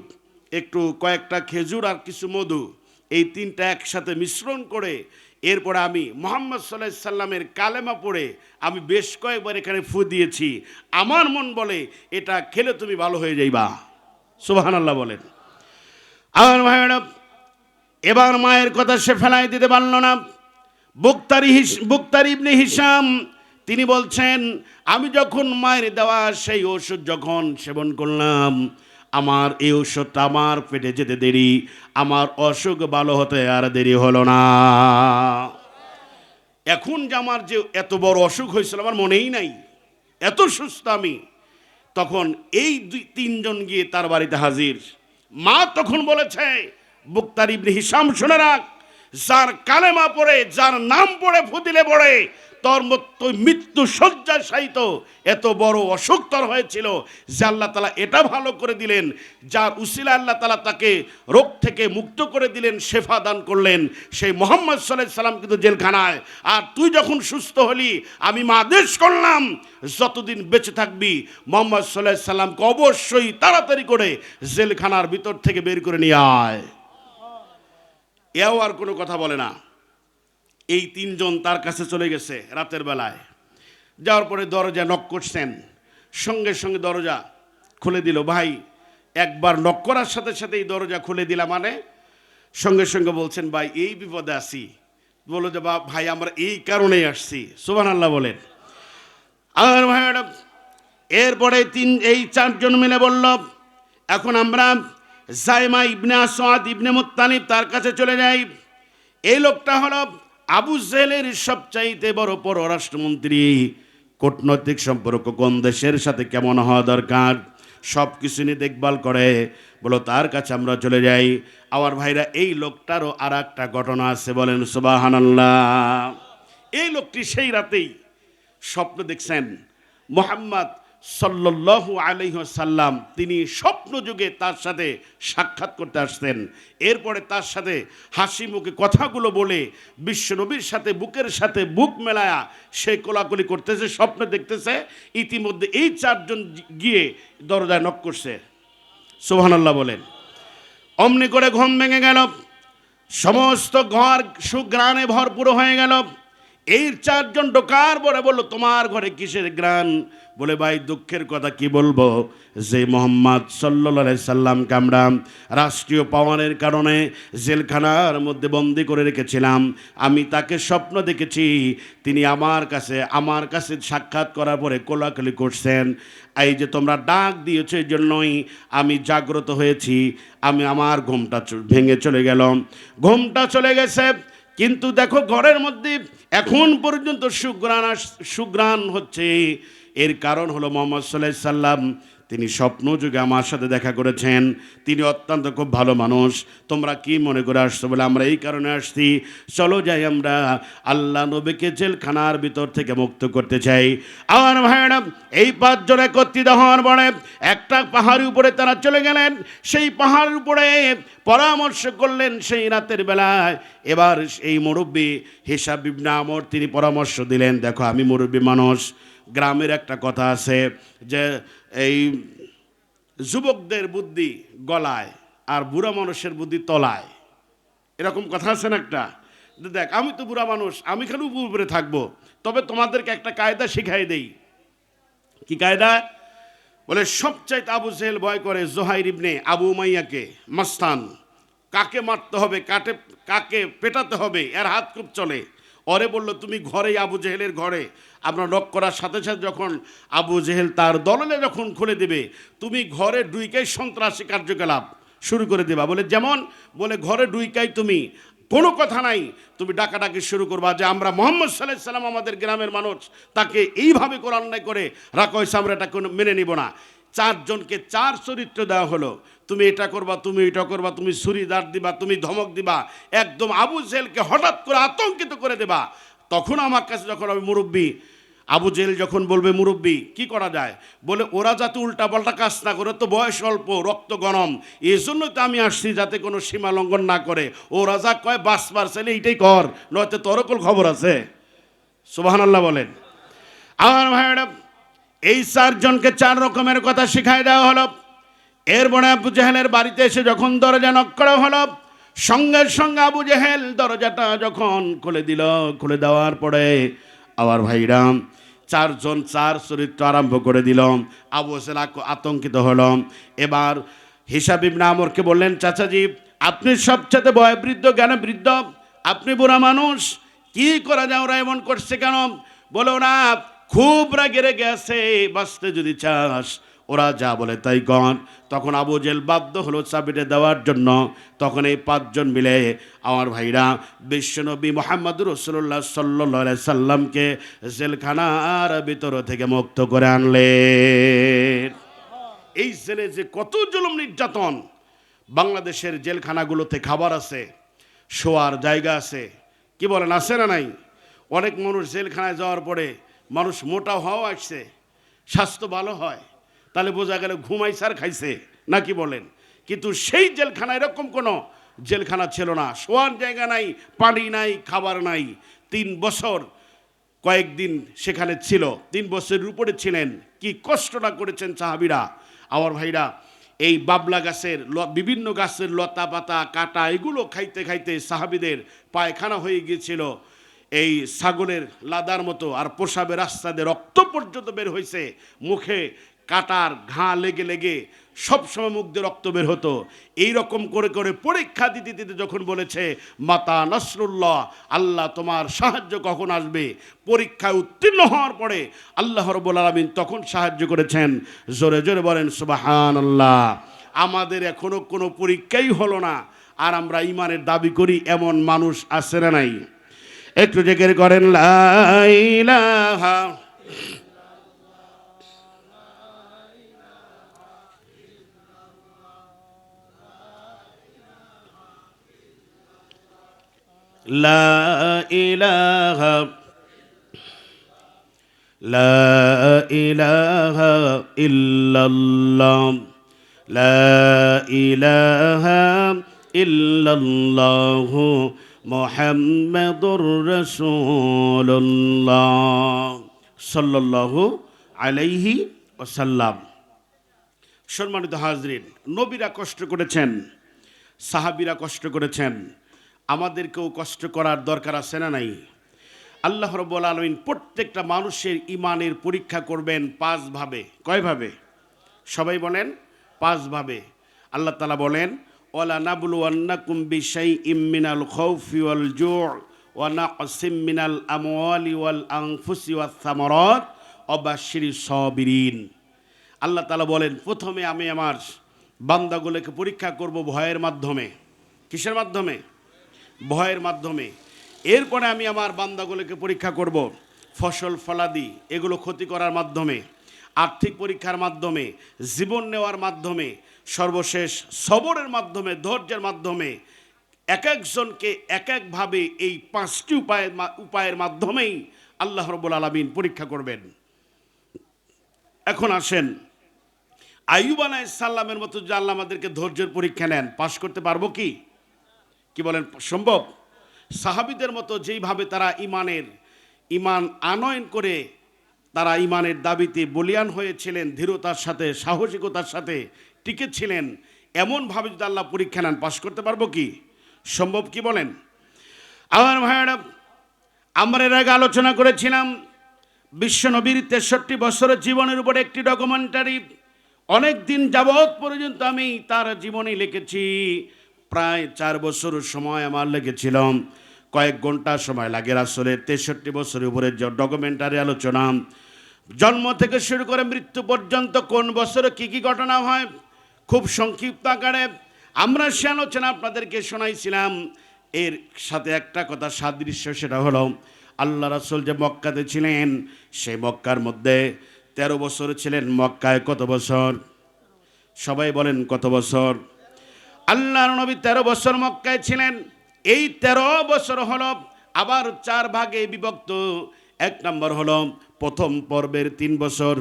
একটু কয়েকটা খেজুর আর কিছু মধু, এই তিনটা একসাথে মিশ্রণ করে এরপরে আমি মুহাম্মদ সাল্লাল্লাহু আলাইহি সাল্লামের কালেমা পড়ে আমি বেশ কয়েকবার এখানে ফু দিয়েছি। আমার মন বলে এটা খেলে তুমি ভালো হয়ে যাইবা। সুবহানাল্লাহ বলেন। আমার ভাইরা, এবার মায়ের কথা সে ফেলাই দিতে পারল না। বুখতারি ইবনে হিশাম তিনি বলছেন, আমি যখন মায়ের দেওয়া সেই ওষুধ যখন সেবন করলাম, আমার এই ওষুধটা আমার পেটে যেতে দেরি, আমার অসুখ ভালো হতে আর দেরি হলো না। এখন যে আমার যে এত বড় অসুখ হয়েছিল আমার মনেই নাই, এত সুস্থ আমি। তখন এই তিনজন গিয়ে তার বাড়িতে হাজির। মা তখন বলেছে, বুখতারি ইবনে হিশাম শুনে রাখ, যার কালেমা পড়ে, যার নাম পড়ে ফুদিলে পড়ে, তোর মতো মৃত্যু শয্যায় শায়িত এত বড় অসুখ তোর হয়েছিল, যে আল্লাহ তাআলা এটা ভালো করে দিলেন, যার উসিলা আল্লাহ তাআলা তাকে রোগ থেকে মুক্ত করে দিলেন, শেফা দান করলেন, সেই মুহাম্মদ সাল্লাল্লাহু আলাইহি সাল্লাম কিন্তু জেলখানায়। আর তুই যখন সুস্থ হলি, আমি মা আদেশ করলাম যতদিন বেঁচে থাকবি মুহাম্মদ সাল্লাল্লাহু আলাইহি সাল্লামকে অবশ্যই তাড়াতাড়ি করে জেলখানার ভিতর থেকে বের করে নিয়ে আয়। এও আর কোনো কথা বলে না। এই তিনজন তার কাছে চলে গেছে রাতের বেলায়। যাওয়ার পরে দরজা নক করছেন, সঙ্গে সঙ্গে দরজা খুলে দিল। ভাই একবার নক করার সাথে সাথেই দরজা খুলে দিলাম, মানে সঙ্গে সঙ্গে বলছেন, ভাই এই বিপদে আসি। বলো যে ভাই আমরা এই কারণেই আসছি। সুবহানাল্লাহ বলেন। আর ভাই ম্যাডাম, এরপরে এই চারজন মিলে বলল, এখন আমরা জায়মা ইবনে আসাদ ইবনে মুত্তালিব তার কাছে চলে যাই। এই লোকটা হলো আবু জেহেলের সবচাইতে বড় পররাষ্ট্রমন্ত্রী। কূটনৈতিক সম্পর্ক কোন দেশের সাথে কেমন হওয়া দরকার সব কিছু নিয়ে দেখভাল করে। বলো তার কাছে আমরা চলে যাই। আমার ভাইরা, এই লোকটারও আর একটা ঘটনা আছে, বলেন সুবহানাল্লাহ। এই লোকটি সেই রাতেই স্বপ্ন দেখছেন, মুহাম্মদ সাল্লাল্লাহু আলাইহি ওয়াসাল্লাম তিনি স্বপ্ন যুগে তার সাথে সাক্ষাৎ করতে আসতেন। এরপরে তার সাথে হাসি মুখে কথাগুলো বলে বিশ্বনবীর সাথে বুকের সাথে বুক মেলায়া সে কোলাকুলি করতেছে, স্বপ্ন দেখতেছে। ইতিমধ্যে এই চারজন গিয়ে দরজায় নক করছে। সুবহানাল্লাহ বলেন। অমনি করে ঘুম ভেঙে গেল, সমস্ত ঘর সুঘ্রাণে ভরপুর হয়ে গেল। এই চারজন ঢোকার পরে বলল, তোমার ঘরে কিসের গ্রান? বলে ভাই দুঃখের কথা কি বলবো, যে মোহাম্মদ সাল্লাল্লাহু আলাইহি সাল্লামকে আমরা রাষ্ট্রীয় পাওয়ারের কারণে জেলখানার মধ্যে বন্দি করে রেখেছিলাম, আমি তাকে স্বপ্ন দেখেছি, তিনি আমার কাছে সাক্ষাৎ করার পরে কোলাকুলি করছেন। এই যে তোমরা ডাক দিয়েছো, এই জন্যই আমি জাগ্রত হয়েছি। আমি আমার ঘুমটা ভেঙে চলে গেলাম, ঘুমটা চলে গেছে। কিন্তু দেখো ঘরের মধ্যে এখন পর্যন্ত সুঘ্রাণ হচ্ছে। এর কারণ হলো মুহাম্মদ সাল্লাল্লাহু আলাইহি সাল্লাম তিনি স্বপ্ন যুগে আমার সাথে দেখা করেছেন। তিনি অত্যন্ত খুব ভালো মানুষ। তোমরা কি মনে করে আসছো? বলে আমরা এই কারণে আসছি, চলো যাই আমরা আল্লাহ নবীকে জেলখানার ভিতর থেকে মুক্ত করতে চাই। আমার ভাইরা, এই পাঁচজন একত্রিত হওয়ার পরে একটা পাহাড়ের উপরে তারা চলে গেলেন। সেই পাহাড়ের উপরে পরামর্শ করলেন সেই রাতের বেলায়। এবার এই মুরব্বী হিসাব ইবনে আমর তিনি পরামর্শ দিলেন, দেখো আমি মুরব্বী মানুষ, গ্রামের একটা কথা আছে যে এই যুবকদের বুদ্ধি গলায় আর বুড়া মানুষের বুদ্ধি তলায়, এরকম কথা আছে না একটা। দেখ আমি তো বুড়া মানুষ, আমি খালি উপরে থাকবো, তবে তোমাদেরকে একটা কায়দা শিখাই দেই। কি কায়দা? বলে সবচাইতে আবু জেহেল ভয় করে জোহাইর ইবনে আবু উমাইয়াকে, মাস্তান। কাকে মারতে হবে, কাকে পেটাতে হবে এর হাত খুব চলে। ওরে বলল, তুমি ঘরেই আবু জেহেলের ঘরে আমরা নক করার সাথে সাথে যখন আবু জেহেল তার দললে যখন খুলে দেবে, তুমি ঘরে ডুইকাই সন্ত্রাসী কার্যকলাপ শুরু করে দেবা। বলে যেমন, বলে ঘরে ডুইকাই তুমি কোনো কথা নাই, তুমি ডাকাডাকি শুরু করবা যে আমরা মুহাম্মদ সাল্লাল্লাহু আলাইহি সাল্লাম আমাদের গ্রামের মানুষ, তাকে এইভাবে করে অন্যায় করে রাখা হয়েছে, আমরা এটা কোনো মেনে নিব না। চারজনকে চার চরিত্র দেওয়া হলো, তুমি এটা করবা, তুমি এটা করবা, তুমি ছুরি দাঁড় দিবা, তুমি ধমক দিবা, একদম আবু জেহেলকে হঠাৎ করে আতঙ্কিত করে দেবা। তখন আমার কাছে যখন আমি মুরব্বী আবু জেহেল যখন বলবে মুরব্বী কি করা যায়, বলে ওরা যাতে উল্টাপাল্টা কাজ না করে, তো বয়স অল্প, রক্ত গরম, এই জন্য তো আমি আসছি যাতে কোনো সীমা লঙ্ঘন না করে। ওরা যা কয় বাস পারছেলে এইটাই কর, নয়তো তোর কোন খবর আছে। সুবহানাল্লাহ বলেন। আমার ভাইরা, এই চারজনকে 4 রকমের কথা শিখাই দেওয়া হলো। এরপরে আবু জেহেলের বাড়িতে এসে যখন দরজা নক করা হলো, সঙ্গে সঙ্গে আবু জেহেল দরজাটা যখন খুলে দিল, খুলে দেওয়ার পরে আমার ভাইরা 4 জন 4 চরিত্র আরম্ভ করে দিল। আবু জেহেল আতঙ্কিত হলো। এবার হিসাব ইবনে আমরকে বললেন, চাচাজি আপনি সবচেয়ে বয়োবৃদ্ধ, জ্ঞান বৃদ্ধ, আপনি বুড়া মানুষ, কি করা যায়, ওরা এমন করছে কেন? বলে ওরা খুব রাগে রেগে আছে, বাঁচতে যদি চাস ওরা যা বলে তাই কর। তখন আবু জেহেল বাধ্য হলো চাবিটা দেওয়ার জন্য। তখন এই 5 জন মিলে আমার ভাইরা বিশ্বনবী মুহাম্মদুর রাসূলুল্লাহ সাল্লাল্লাহু আলাইহি সাল্লামকে জেলখানার ভিতর থেকে মুক্ত করে আনলেন। এই জেলে যে কত জুলুম নির্যাতন! বাংলাদেশের জেলখানাগুলোতে খাবার আছে, শোয়ার জায়গা আছে, কি বলেন, আছে না নাই? অনেক মানুষ জেলখানায় যাওয়ার পরে মানুষ মোটা হওয়া আসছে, স্বাস্থ্য ভালো হয়, তাহলে বোঝা গেল ঘুমাইছে আর খাইছে, না কি বলেন? কিন্তু সেই জেলখানা এরকম কোনো জেলখানা ছিল না। শোয়ার জায়গা নাই, পানি নাই, খাবার নাই। 3 বছর কয়েকদিন সেখানে ছিল, 3 বছরের উপরে ছিলেন। কি কষ্টটা করেছেন সাহাবীরা! আমার ভাইরা, এই বাবলা গাছের বিভিন্ন গাছের লতা পাতা কাটা এগুলো খাইতে খাইতে সাহাবীদের পায়খানা হয়ে গিয়েছিল এই ছাগলের লাদার মতো, আর প্রসাবের রাস্তাতে রক্ত পর্যন্ত বের হয়েছে। মুখে কাটার ঘা লেগে লেগে সবসময় মুখ দিয়ে রক্ত বের হতো। এই রকম করে করে পরীক্ষা দিতে দিতে যখন বলেছে মাতা নাসরুল্লাহ, আল্লাহ তোমার সাহায্য কখন আসবে, পরীক্ষায় উত্তীর্ণ হওয়ার পরে আল্লাহ রাব্বুল আলামিন তখন সাহায্য করেছেন। জোরে জোরে বলেন সুবহানাল্লাহ। আমাদের এখনো কোনো পরীক্ষাই হলো না, আর আমরা ইমানের দাবি করি, এমন মানুষ আছে না নাই? একটু জিকির করেন লা ইলাহা লা ইলাহা লা ইলাহা ইল্লাল্লাহ লা ইলাহা ইল্লাল্লাহ মুহাম্মাদুর রাসূলুল্লাহ সাল্লাল্লাহু আলাইহি ওয়াসাল্লাম। সম্মানিত হাজরিন, নবীরা কষ্ট করেছেন, সাহাবীরা কষ্ট করেছেন, আমাদেরকেও কষ্ট করার দরকার আছে না নাই? আল্লাহ রাব্বুল আলামিন প্রত্যেকটা মানুষের ইমানের পরীক্ষা করবেন 5 ভাবে। কয় ভাবে? সবাই বলেন 5 ভাবে। আল্লাহ তাআলা বলেন, ওয়ালা নাবলুওয়ান্নাকুম বিশাইইম মিনাল খাউফি ওয়াল জু' ওয়া নাকসিম মিনাল আমওয়ালি ওয়াল আনফুসি ওয়াস সামারাত ওয়া বাশশিরিস সাবিরিন। আল্লাহ তাআলা বলেন, প্রথমে আমি আমার বান্দাগুলোকে পরীক্ষা করব ভয়ের মাধ্যমে। কিসের মাধ্যমে? ভয়ের মাধ্যমে। এরপরে আমি আমার বান্দাগুলোকে পরীক্ষা করব ফসল ফলাদি এগুলো ক্ষতি করার মাধ্যমে, আর্থিক পরীক্ষার মাধ্যমে, জীবন নেওয়ার মাধ্যমে, সর্বশেষ সবরের মাধ্যমে, ধৈর্যের মাধ্যমে। এক একজনকে এক একভাবে এই 5টি উপায়ের মাধ্যমেই আল্লাহ রাব্বুল আলামিন পরীক্ষা করবেন। এখন আসেন, আইয়ুব আলাইহিস সালামের মতো যে আল্লাহ আমাদেরকে ধৈর্যের পরীক্ষা নেন, পাশ করতে পারবো কি? কি বলেন, সম্ভব? সাহাবীদের মতো যেইভাবে তারা ইমান আনয়ন করে তারা ইমানের দাবিতে বলিয়ান হয়েছিলেন, দৃঢ়তার সাথে সাহসিকতার সাথে টিকেছিলেন, এমনভাবে যদি আল্লাহ পরীক্ষা নেন, পাশ করতে পারবো কি? সম্ভব কি বলেন? আমার ভাইয়েরা, আমরা এর আগে আলোচনা করেছিলাম বিশ্বনবীর 63 বছরের জীবনের উপর একটি ডকুমেন্টারি। অনেক দিন যাবৎ পর্যন্ত আমি তার জীবনী লিখেছি। প্রায় 4 বছর সময় আমার লেগেছিল। কয়েক ঘন্টা সময় লাগে রাসূলের 63 বছরের উপরে যে ডকুমেন্টারি আলোচনা, জন্ম থেকে শুরু করে মৃত্যু পর্যন্ত কোন বছরে কি কি ঘটনা হয় খুব সংক্ষিপ্ত আকারে আমরা সে আলোচনা আপনাদেরকে শোনাইছিলাম। এর সাথে একটা কথা সাদৃশ্য, সেটা হলো আল্লাহ রাসূল যে মক্কাতে ছিলেন, সেই মক্কার মধ্যে 13 বছর ছিলেন। মক্কায় কত বছর? সবাই বলেন কত বছর? আল্লাহর নবী 13 বছর মক্কায় ছিলেন। এই 13 বছর হলো আবার 4 ভাগে বিভক্ত। এক নাম্বার হলো প্রথম পর্বের 3 বছর,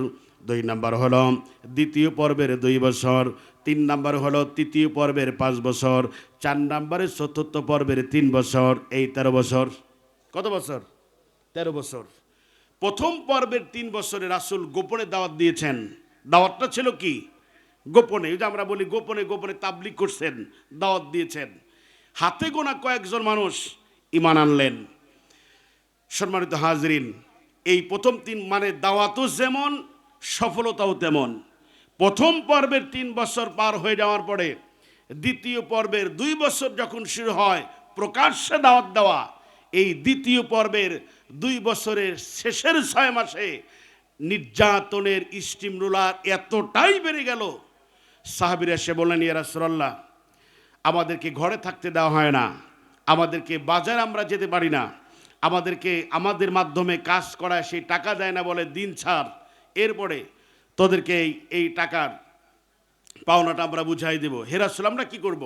2 নাম্বার হলো দ্বিতীয় পর্বের 2 বছর, 3 নাম্বার হলো তৃতীয় পর্বের 5 বছর, 4 নাম্বারে চতুর্থ পর্বের 3 বছর, এই 13 বছর। কত বছর? 13 বছর। প্রথম পর্বের 3 বছরে রাসূল গোপনে দাওয়াত দিয়েছেন। দাওয়াতটা ছিল কি? গোপনে। এই যে আমরা বলি গোপনে গোপনে তাবলীগ করছেন, দাওয়াত দিয়েছেন। হাতে গোনা কয়েকজন মানুষ ঈমান আনলেন। সম্মানিত হাজরিন, এই প্রথম 3 মানে দাওয়াতও যেমন সফলতাও তেমন। প্রথম পর্বের 3 বছর পার হয়ে যাওয়ার পরে দ্বিতীয় পর্বের 2 বছর যখন শুরু হয় প্রকাশ্যে দাওয়াত দেওয়া, এই দ্বিতীয় পর্বের 2 বছরের শেষের 6 মাসে নির্যাতনের স্টিম রোলার এতটাই বেড়ে গেল, সাহাবীরা এসে বললেন, ইয়া রাসূলুল্লাহ, আমাদেরকে ঘরে থাকতে দেওয়া হয় না, আমাদেরকে বাজার আমরা যেতে পারি না, আমাদেরকে আমাদের মাধ্যমে কাজ করায় সেই টাকা দেয় না, বলে দিন ছাড়, এরপরে তোদেরকে এই টাকার পাওনাটা আমরা বুঝাই দেব। হে রাসূল, আমরা কি করব?